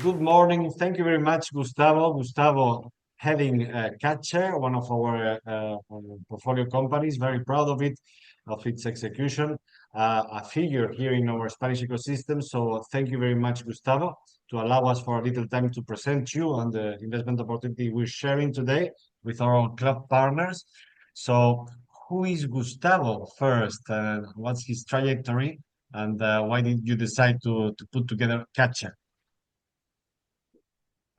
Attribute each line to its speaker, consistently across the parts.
Speaker 1: Good morning. Thank you very much, Gustavo. Gustavo, heading Catcher, one of our portfolio companies. Very proud of its execution. A figure here in our Spanish ecosystem. So thank you very much, Gustavo, to allow us for a little time to present you on the investment opportunity we're sharing today with our club partners. So who is Gustavo first? What's his trajectory? And why did you decide to put together Catcher?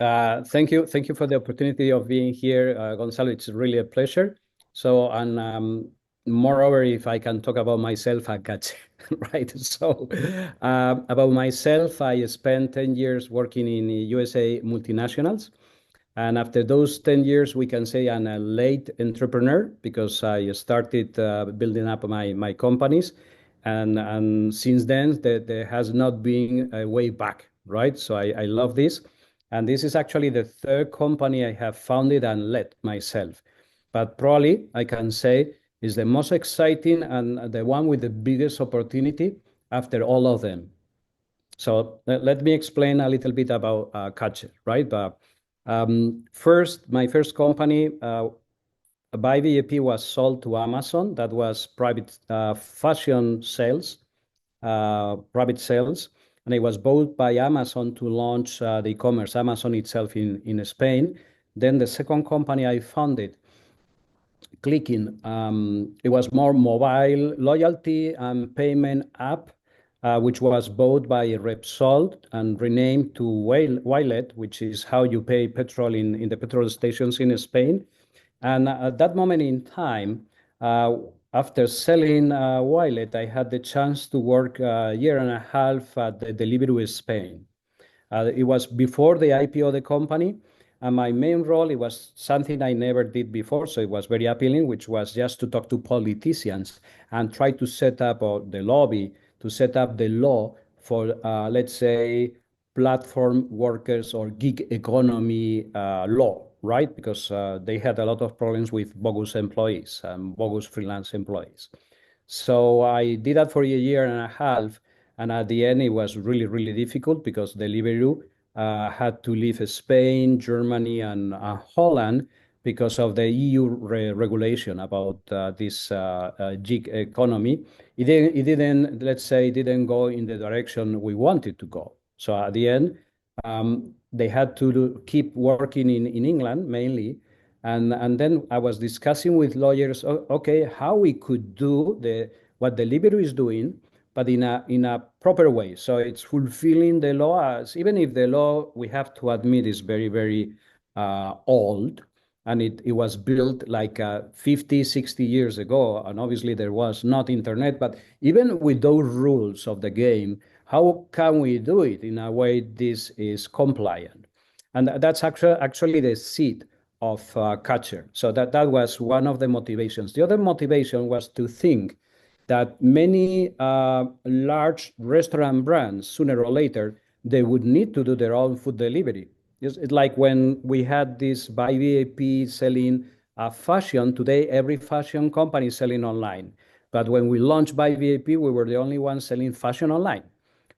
Speaker 2: Thank you. Thank you for the opportunity of being here, Gonzalo. It's really a pleasure. So, and moreover, if I can talk about myself, I got right. So, about myself, I spent 10 years working in USA multinationals. And after those 10 years, we can say I'm a late entrepreneur because I started building up my companies. And since then, there has not been a way back, right? So I love this. And this is actually the third company I have founded and led myself. But probably I can say is the most exciting and the one with the biggest opportunity after all of them. So let me explain a little bit about Catcher, right? But first, my first company, by VAP, was sold to Amazon. That was private fashion sales, private sales. And it was bought by Amazon to launch the e-commerce, Amazon itself in Spain. Then the second company I founded, Clicking, it was more mobile loyalty and payment app, which was bought by Repsol and renamed to Wilet, which is how you pay petrol in the petrol stations in Spain. And at that moment in time, after selling Wilet, I had the chance to work a year and a half at the Deliveroo Spain. It was before the IPO of the company, and my main role, it was something I never did before, so it was very appealing, which was just to talk to politicians and try to set up the lobby, to set up the law for, let's say, platform workers or gig economy law, right? Because they had a lot of problems with bogus employees and bogus freelance employees. So I did that for a year and a half. And at the end, it was really, really difficult because Deliveroo had to leave Spain, Germany, and Holland because of the EU regulation about this gig economy. It didn't, let's say, it didn't go in the direction we wanted to go. So at the end, they had to keep working in England mainly. And then I was discussing with lawyers, okay, how we could do what Deliveroo is doing, but in a proper way. So it's fulfilling the law, even if the law, we have to admit, is very, very old. And it was built like 50, 60 years ago. And obviously there was not internet, but even with those rules of the game, how can we do it in a way this is compliant? And that's actually the seed of Catcher. So that was one of the motivations. The other motivation was to think that many large restaurant brands, sooner or later, they would need to do their own food delivery. It's like when we had this by VAP selling fashion. Today, every fashion company is selling online. But when we launched by VAP, we were the only ones selling fashion online.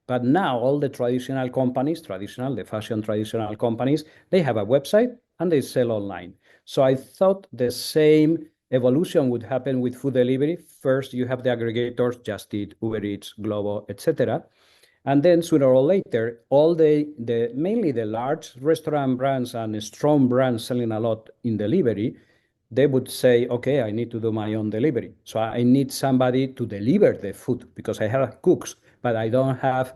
Speaker 2: But now all the traditional companies, the fashion traditional companies, they have a website and they sell online. So I thought the same evolution would happen with food delivery. First, you have the aggregators, Just Eat, Uber Eats, Glovo, etc. And then sooner or later, all mainly the large restaurant brands and strong brands selling a lot in delivery, they would say, okay, I need to do my own delivery. So I need somebody to deliver the food because I have cooks, but I don't have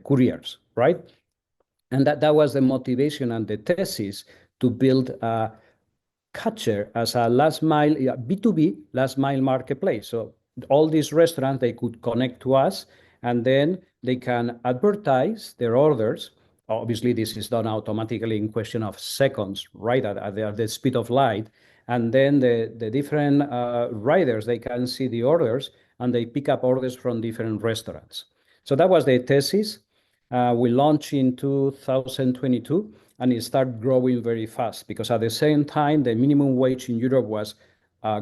Speaker 2: couriers, right? And that was the motivation and the thesis to build Catcher as a last mile, B2B last mile marketplace. So all these restaurants, they could connect to us and then they can advertise their orders. Obviously, this is done automatically in question of seconds, right, at the speed of light. And then the different riders, they can see the orders and they pick up orders from different restaurants. So that was the thesis. We launched in 2022 and it started growing very fast because at the same time, the minimum wage in Europe was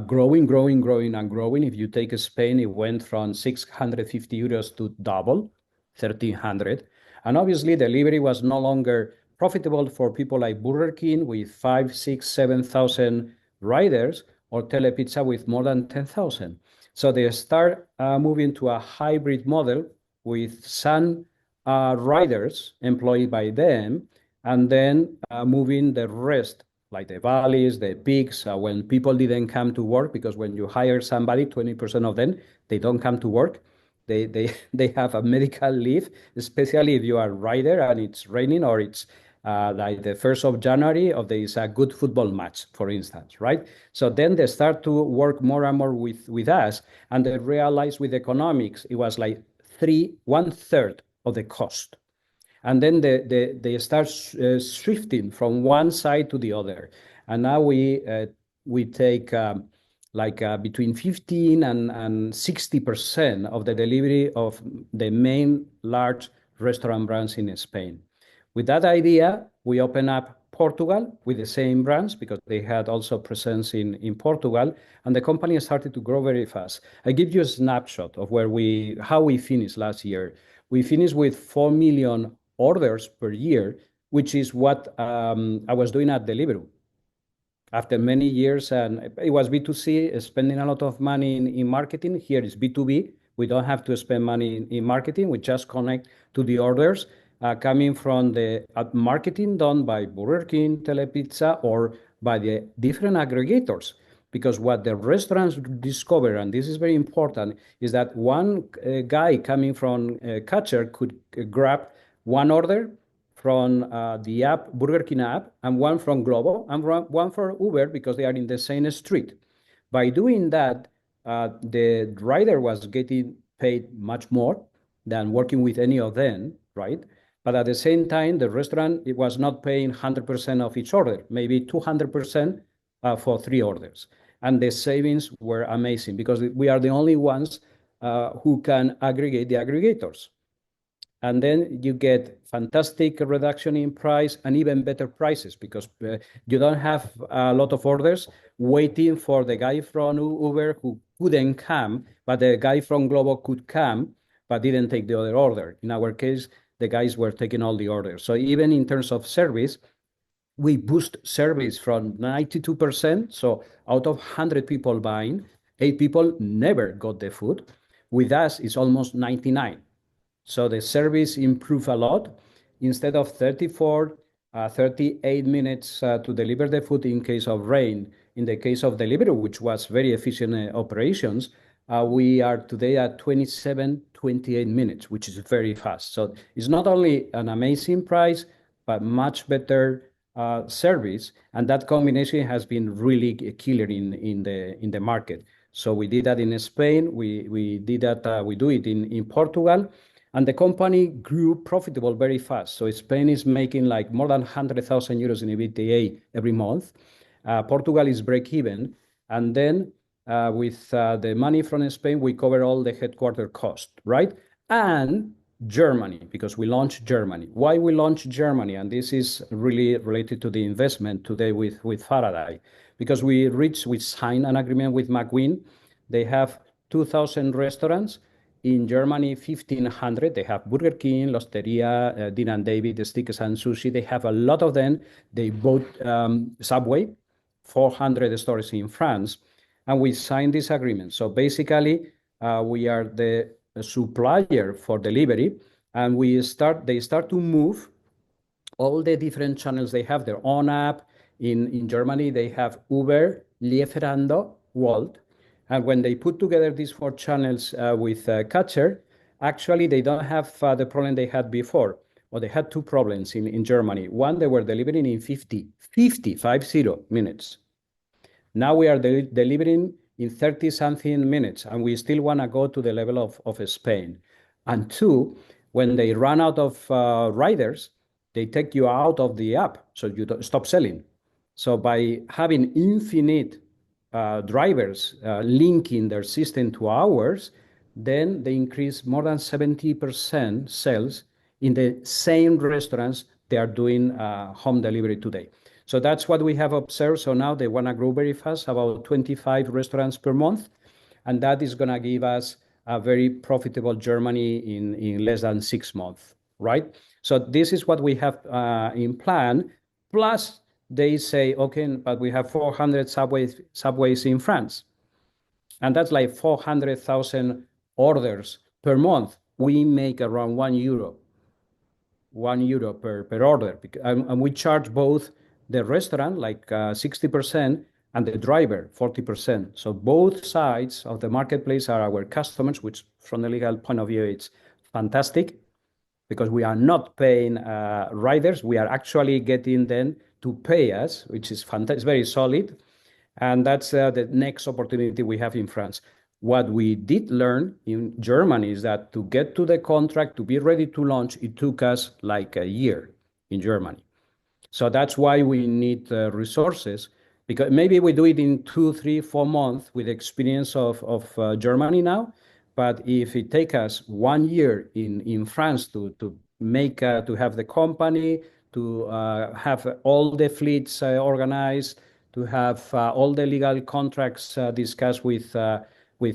Speaker 2: growing. If you take Spain, it went from 650 euros to double, 1,300. And obviously, delivery was no longer profitable for people like Burger King with 5, 6, 7,000 riders or Telepizza with more than 10,000. So they start moving to a hybrid model with some riders employed by them, and then moving the rest, like the valleys, the peaks, when people didn't come to work, because when you hire somebody, 20% of them, they don't come to work. They have a medical leave, especially if you are a rider and it's raining or it's like the 1st of January, or there is a good football match, for instance, right? So then they start to work more and more with us, and they realize with economics, it was like 1/3 of the cost. And then they start shifting from one side to the other. And now we take like between 15 and 60% of the delivery of the main large restaurant brands in Spain. With that idea, we open up Portugal with the same brands because they had also presence in Portugal, and the company started to grow very fast. I give you a snapshot of how we finished last year. We finished with 4 million orders per year, which is what I was doing at Deliveroo. After many years, and it was B2C, spending a lot of money in marketing. Here is B2B. We don't have to spend money in marketing. We just connect to the orders coming from the marketing done by Burger King, Telepizza, or by the different aggregators. Because what the restaurants discover, and this is very important, is that one guy coming from Catcher could grab one order from the app, Burger King app, and one from Globo, and one for Uber, because they are in the same street. By doing that, the rider was getting paid much more than working with any of them, right? But at the same time, the restaurant, it was not paying 100% of each order, maybe 200% for 3 orders. And the savings were amazing because we are the only ones who can aggregate the aggregators. And then you get fantastic reduction in price and even better prices because you don't have a lot of orders waiting for the guy from Uber who couldn't come, but the guy from Globo could come, but didn't take the other order. In our case, the guys were taking all the orders. So even in terms of service, we boost service from 92%. So out of 100 people buying, 8 people never got the food. With us, it's almost 99. So the service improved a lot. Instead of 34, 38 minutes to deliver the food in case of rain, in the case of Deliveroo, which was very efficient operations, we are today at 27, 28 minutes, which is very fast. So it's not only an amazing price, but much better service. And that combination has been really a killer in the market. So we did that in Spain. We did that. We do it in Portugal. And the company grew profitable very fast. So Spain is making like more than 100,000 euros in EBITDA every month. Portugal is break even. And then with the money from Spain, we cover all the headquarter cost, right? And Germany, because we launched Germany. Why we launched Germany? And this is really related to the investment today with Faraday. Because we signed an agreement with McQueen. They have 2,000 restaurants. In Germany, 1,500. They have Burger King, L'Osteria, Dean and David, Stickers and Sushi. They have a lot of them. They bought Subway, 400 stores in France, and we signed this agreement. So basically, we are the supplier for delivery, and they start to move all the different channels. They have their own app. In Germany, they have Uber, Lieferando, Wolt. And when they put together these 4 channels with Catcher, actually they don't have the problem they had before. Well, they had 2 problems in Germany. One, they were delivering in 50 minutes. Now we are delivering in 30-something minutes, and we still want to go to the level of Spain. And 2, when they run out of riders, they take you out of the app, so you don't stop selling. So by having infinite drivers linking their system to ours, then they increase more than 70% sales in the same restaurants they are doing home delivery today. So that's what we have observed. So now they want to grow very fast, about 25 restaurants per month. And that is going to give us a very profitable Germany in less than 6 months. right? So this is what we have in plan. Plus, they say, okay, but we have 400 subways in France, and that's like 400,000 orders per month. We make around €1 per order. And we charge both the restaurant, like 60%, and the driver, 40%. So both sides of the marketplace are our customers, which from the legal point of view, it's fantastic because we are not paying riders. We are actually getting them to pay us, which is fantastic. It's very solid. And that's the next opportunity we have in France. What we did learn in Germany is that to get to the contract, to be ready to launch, it took us like a year in Germany. So that's why we need resources, because maybe we do it in 2, 3, 4 months with experience of Germany now. But if it take us 1 year in France to make to have the company, to have all the fleets organized, to have all the legal contracts discussed with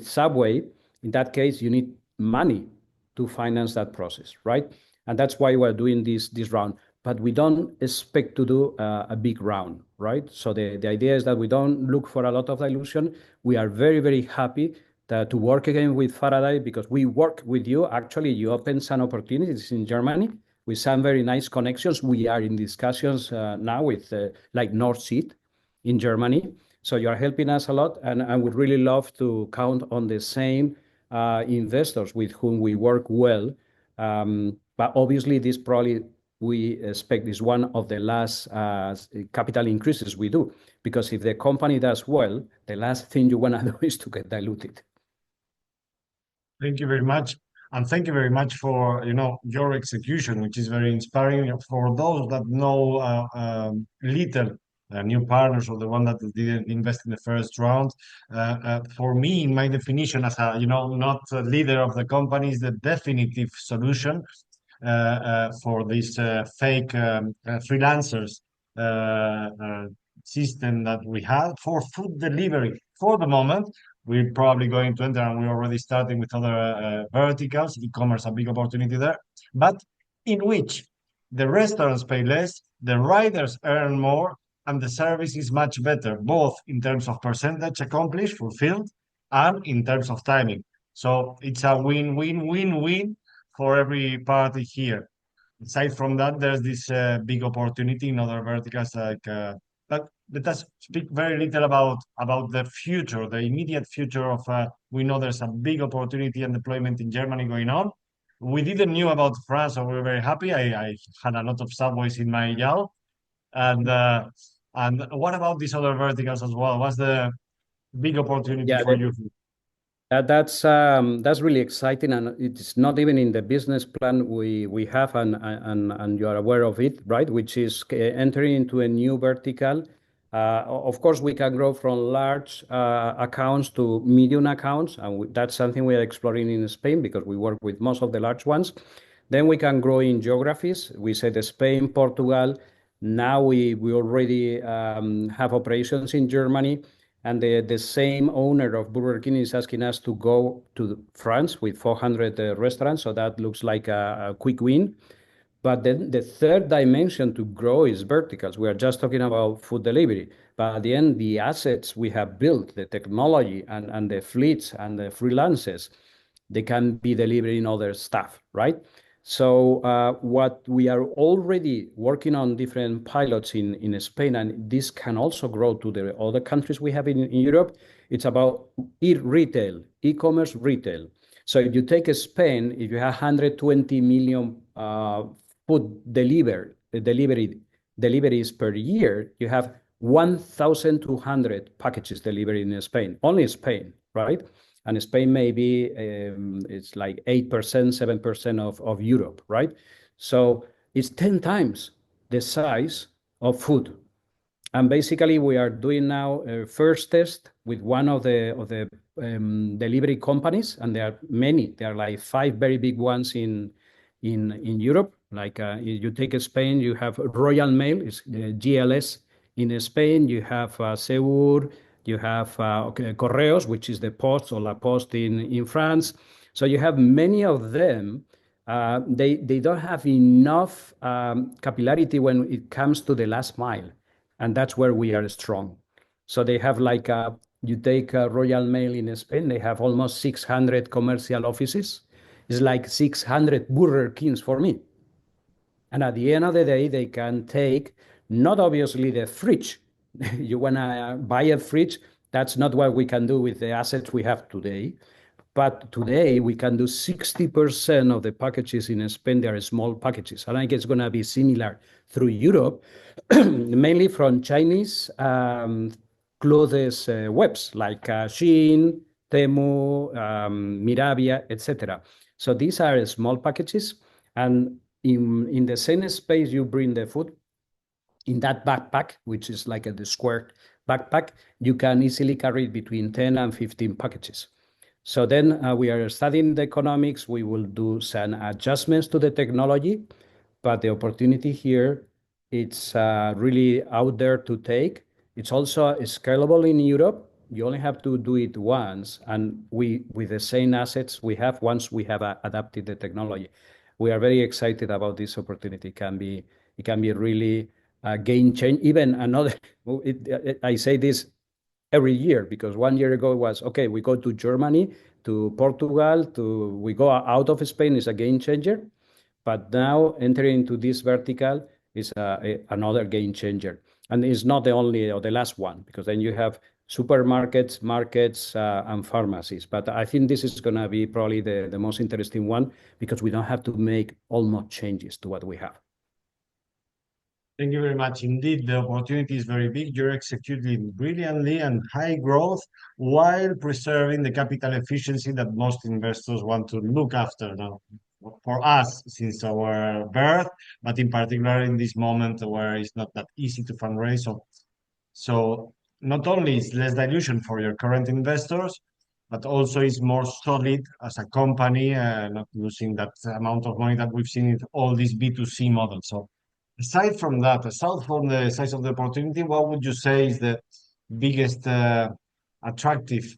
Speaker 2: Subway, in that case, you need money to finance that process, right? And that's why we're doing this round. But we don't expect to do a big round, right? So the idea is that we don't look for a lot of dilution. We are very, very happy to work again with Faraday because we work with you. Actually, you opened some opportunities in Germany with some very nice connections. We are in discussions now with like North Sea in Germany. So you are helping us a lot, and I would really love to count on the same investors with whom we work well. But obviously, this probably we expect is one of the last capital increases we do, because if the company does well, the last thing you want to do is to get diluted.
Speaker 1: Thank you very much. And thank you very much for, your execution, which is very inspiring for those that know little new partners or the one that didn't invest in the first round. For me, in my definition as a, not a leader of the company, is the definitive solution for these fake freelancers system that we have for food delivery. For the moment, we're probably going to enter, and we're already starting with other verticals, e-commerce, a big opportunity there, but in which the restaurants pay less, the riders earn more, and the service is much better, both in terms of percentage accomplished, fulfilled, and in terms of timing. So it's a win-win-win-win for every party here. Aside from that, there's this big opportunity in other verticals but let us speak very little about the future, the immediate future of. We know there's a big opportunity and deployment in Germany going on. We didn't knew about France, so we're very happy. I had a lot of subways in my yard, and what about these other verticals as well? What's the big opportunity
Speaker 2: Yeah,
Speaker 1: for you?
Speaker 2: that's really exciting, and it's not even in the business plan we have, and you are aware of it, right? Which is entering into a new vertical. Of course, we can grow from large accounts to medium accounts, and that's something we are exploring in Spain because we work with most of the large ones. Then we can grow in geographies. We said Spain, Portugal. Now we already have operations in Germany. And the same owner of Burger King is asking us to go to France with 400 restaurants. So that looks like a quick win. But then the third dimension to grow is verticals. We are just talking about food delivery. But at the end, the assets we have built, the technology and the fleets and the freelancers, they can be delivering other stuff, right? So what we are already working on different pilots in Spain, and this can also grow to the other countries we have in Europe. It's about e-retail, e-commerce retail. So if you take Spain, if you have 120 million food deliveries per year, you have 1,200 packages delivered in Spain, only Spain, right? And Spain maybe it's like 8%, 7% of Europe, right? So it's 10 times the size of food. And basically, we are doing now a first test with one of the delivery companies, and there are many. There are like 5 very big ones in Europe. Like you take Spain, you have Royal Mail, is GLS in Spain. You have Seur, you have Correos, which is the Post or La Poste in France. So you have many of them they don't have enough capillarity when it comes to the last mile, and that's where we are strong. So they have like you take Royal Mail in Spain, they have almost 600 commercial offices. It's like 600 Burger Kings for me. And at the end of the day, they can take not obviously the fridge. You want to buy a fridge, that's not what we can do with the assets we have today. But today we can do 60% of the packages in Spain, they are small packages. And I guess it's going to be similar through Europe, mainly from Chinese clothes webs like Shein, Temu, Mirabia, etc. So these are small packages. And in the same space you bring the food, in that backpack, which is like the square backpack, you can easily carry between 10 and 15 packages. So then we are studying the economics. We will do some adjustments to the technology, but the opportunity here, it's really out there to take. It's also scalable in Europe. You only have to do it once, and with the same assets we have once we have adapted the technology. We are very excited about this opportunity. It can be really a game change. Even another, I say this every year because 1 year ago it was okay. We go to Germany, to Portugal, we go out of Spain is a game changer, but now entering into this vertical is another game changer, and it's not the only or the last one because then you have supermarkets, markets, and pharmacies. But I think this is going to be probably the most interesting one because we don't have to make almost changes to what we have.
Speaker 1: Thank you very much. Indeed, the opportunity is very big. You're executing brilliantly and high growth while preserving the capital efficiency that most investors want to look after now. For us, since our birth, but in particular in this moment where it's not that easy to fundraise. So not only is less dilution for your current investors, but also is more solid as a company, not losing that amount of money that we've seen in all these B2C models. So aside from that, aside from the size of the opportunity, what would you say is the biggest attractive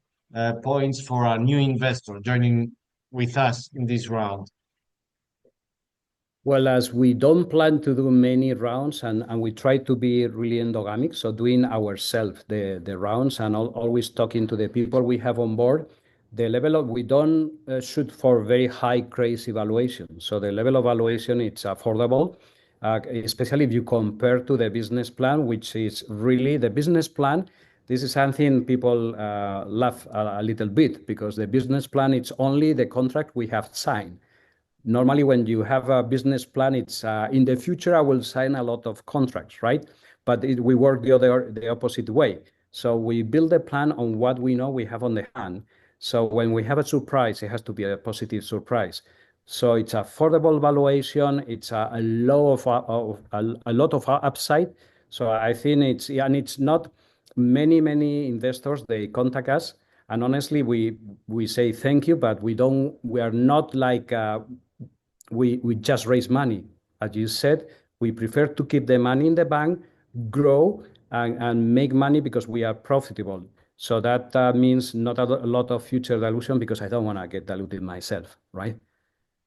Speaker 1: points for a new investor joining with us in this round?
Speaker 2: Well, as we don't plan to do many rounds and we try to be really endogamic, so doing ourselves the rounds and always talking to the people we have on board, the level of we don't shoot for very high crazy valuation. So the level of valuation it's affordable, especially if you compare to the business plan, which is really the business plan. This is something people laugh a little bit because the business plan it's only the contract we have signed. Normally when you have a business plan, it's in the future I will sign a lot of contracts, right? But we work the opposite way. So we build a plan on what we know we have on the hand. So when we have a surprise, it has to be a positive surprise. So it's affordable valuation. It's a lot of upside. So I think it's not many investors, they contact us. And honestly, we say thank you, but we are not like we just raise money. As you said, we prefer to keep the money in the bank, grow, and make money because we are profitable. So that means not a lot of future dilution because I don't want to get diluted myself, right?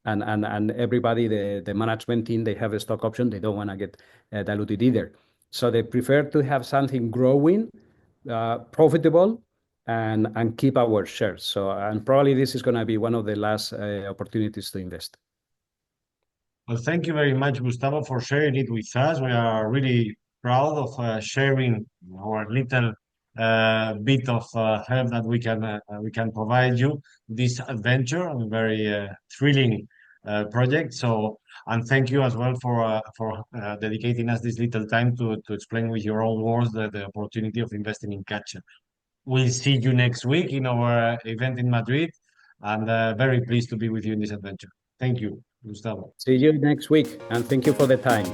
Speaker 2: And everybody, the management team, they have a stock option. They don't want to get diluted either. So they prefer to have something growing, profitable, and keep our shares. So and probably this is going to be one of the last opportunities to invest.
Speaker 1: Well, thank you very much, Gustavo, for sharing it with us. We are really proud of sharing our little bit of help that we can provide you this adventure, a very thrilling project. So, and thank you as well for dedicating us this little time to explain with your own words the opportunity of investing in Catcher. We'll see you next week in our event in Madrid, and very pleased to be with you in this adventure. Thank you, Gustavo.
Speaker 2: See you next week, and thank you for the time.